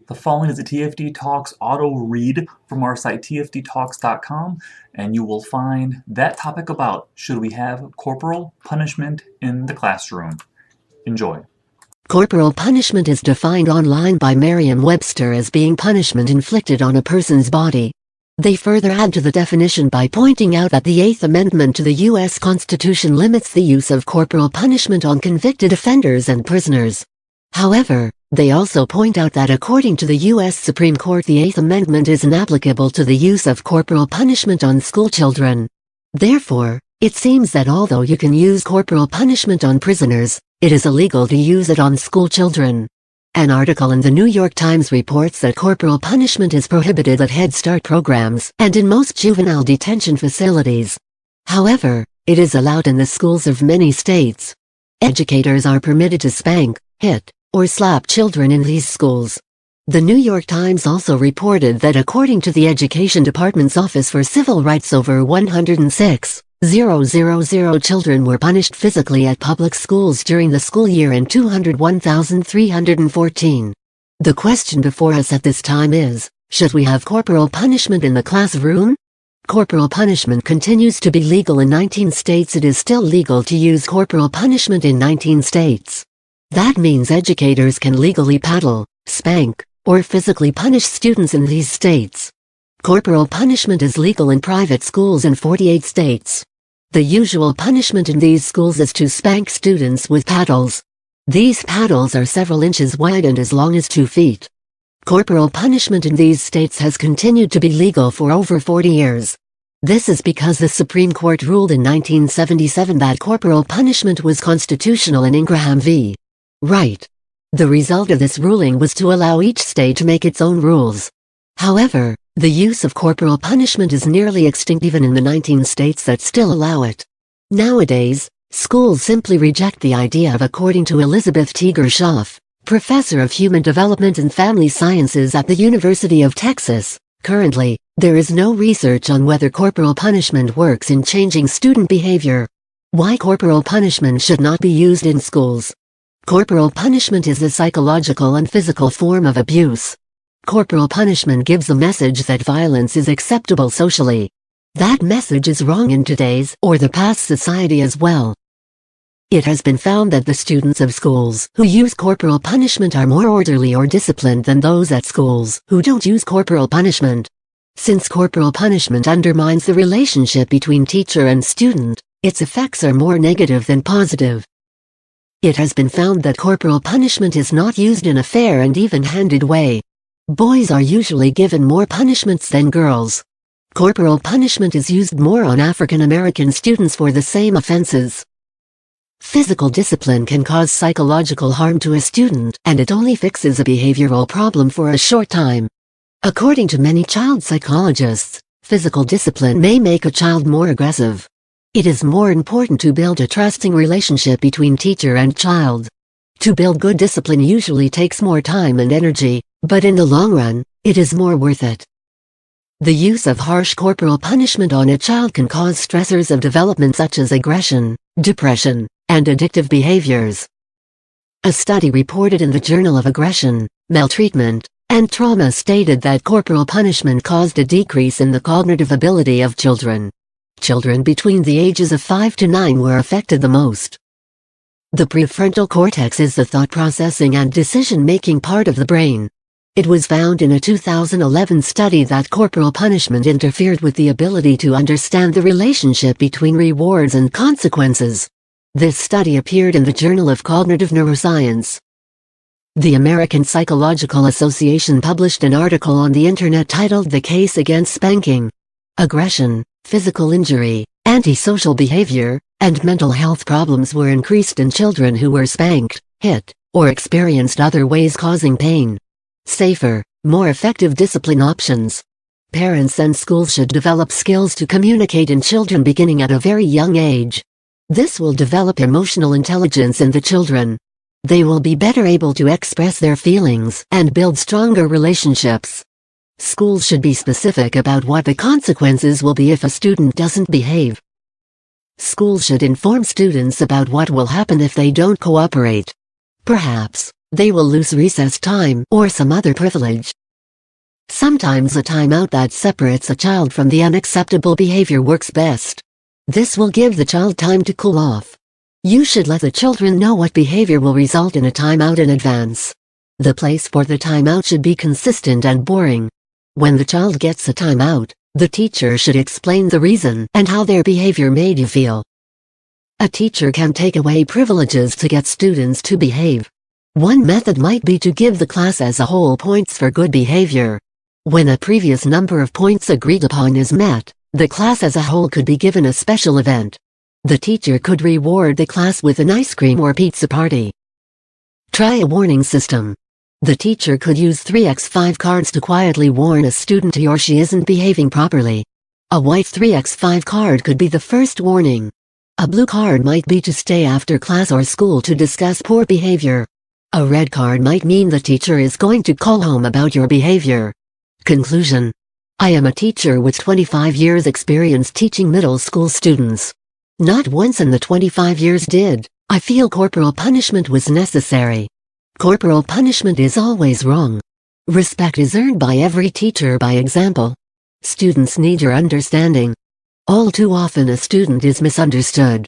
The following is a TFD Talks auto read from our site tfdtalks.com, and you will find that topic about should we have corporal punishment in the classroom. Enjoy. Corporal punishment is defined online by Merriam Webster as being punishment inflicted on a person's body. They further add to the definition by pointing out that the Eighth Amendment to the U.S. Constitution limits the use of corporal punishment on convicted offenders and prisoners. However, they also point out that according to the U.S. Supreme Court, the Eighth Amendment is inapplicable to the use of corporal punishment on schoolchildren. Therefore, it seems that although you can use corporal punishment on prisoners, it is illegal to use it on schoolchildren. An article in the New York Times reports that corporal punishment is prohibited at Head Start programs and in most juvenile detention facilities. However, it is allowed in the schools of many states. Educators are permitted to spank, hit, or slap children in these schools. The New York Times also reported that according to the Education Department's Office for Civil Rights, over 106,000 children were punished physically at public schools during the school year and 201,314. The question before us at this time is, should we have corporal punishment in the classroom? Corporal punishment continues to be legal in 19 states. It is still legal to use corporal punishment in 19 states. That means educators can legally paddle, spank, or physically punish students in these states. Corporal punishment is legal in private schools in 48 states. The usual punishment in these schools is to spank students with paddles. These paddles are several inches wide and as long as 2 feet. Corporal punishment in these states has continued to be legal for over 40 years. This is because the Supreme Court ruled in 1977 that corporal punishment was constitutional in Ingraham v. Wright. The result of this ruling was to allow each state to make its own rules. However, the use of corporal punishment is nearly extinct even in the 19 states that still allow it. Nowadays, schools simply reject the idea of, according to Elizabeth T. Gershoff, professor of human development and family sciences at the University of Texas. Currently, there is no research on whether corporal punishment works in changing student behavior. Why corporal punishment should not be used in schools? Corporal punishment is a psychological and physical form of abuse. Corporal punishment gives a message that violence is acceptable socially. That message is wrong in today's or the past society as well. It has been found that the students of schools who use corporal punishment are more orderly or disciplined than those at schools who don't use corporal punishment. Since corporal punishment undermines the relationship between teacher and student, its effects are more negative than positive. It has been found that corporal punishment is not used in a fair and even-handed way. Boys are usually given more punishments than girls. Corporal punishment is used more on African American students for the same offenses. Physical discipline can cause psychological harm to a student, and it only fixes a behavioral problem for a short time. According to many child psychologists, physical discipline may make a child more aggressive. It is more important to build a trusting relationship between teacher and child. To build good discipline usually takes more time and energy, but in the long run, it is more worth it. The use of harsh corporal punishment on a child can cause stressors of development such as aggression, depression, and addictive behaviors. A study reported in the Journal of Aggression, Maltreatment, and Trauma stated that corporal punishment caused a decrease in the cognitive ability of children. Children between the ages of 5 to 9 were affected the most. The prefrontal cortex is the thought processing and decision-making part of the brain. It was found in a 2011 study that corporal punishment interfered with the ability to understand the relationship between rewards and consequences. This study appeared in the Journal of Cognitive Neuroscience. The American Psychological Association published an article on the internet titled "The Case Against Spanking." Aggression, physical injury, antisocial behavior, and mental health problems were increased in children who were spanked, hit, or experienced other ways causing pain. Safer, more effective discipline options. Parents and schools should develop skills to communicate in children beginning at a very young age. This will develop emotional intelligence in the children. They will be better able to express their feelings and build stronger relationships. Schools should be specific about what the consequences will be if a student doesn't behave. Schools should inform students about what will happen if they don't cooperate. Perhaps, They will lose recess time or some other privilege. Sometimes a timeout that separates a child from the unacceptable behavior works best. This will give the child time to cool off. You should let the children know what behavior will result in a timeout in advance. The place for the timeout should be consistent and boring. When the child gets a timeout, the teacher should explain the reason and how their behavior made you feel. A teacher can take away privileges to get students to behave. One method might be to give the class as a whole points for good behavior. When a previous number of points agreed upon is met, the class as a whole could be given a special event. The teacher could reward the class with an ice cream or pizza party. Try a warning system. The teacher could use 3x5 cards to quietly warn a student he or she isn't behaving properly. A white 3x5 card could be the first warning. A blue card might be to stay after class or school to discuss poor behavior. A red card might mean the teacher is going to call home about your behavior. Conclusion. I am a teacher with 25 years experience teaching middle school students. Not once in the 25 years did I feel corporal punishment was necessary. Corporal punishment is always wrong. Respect is earned by every teacher by example. Students need your understanding. All too often a student is misunderstood.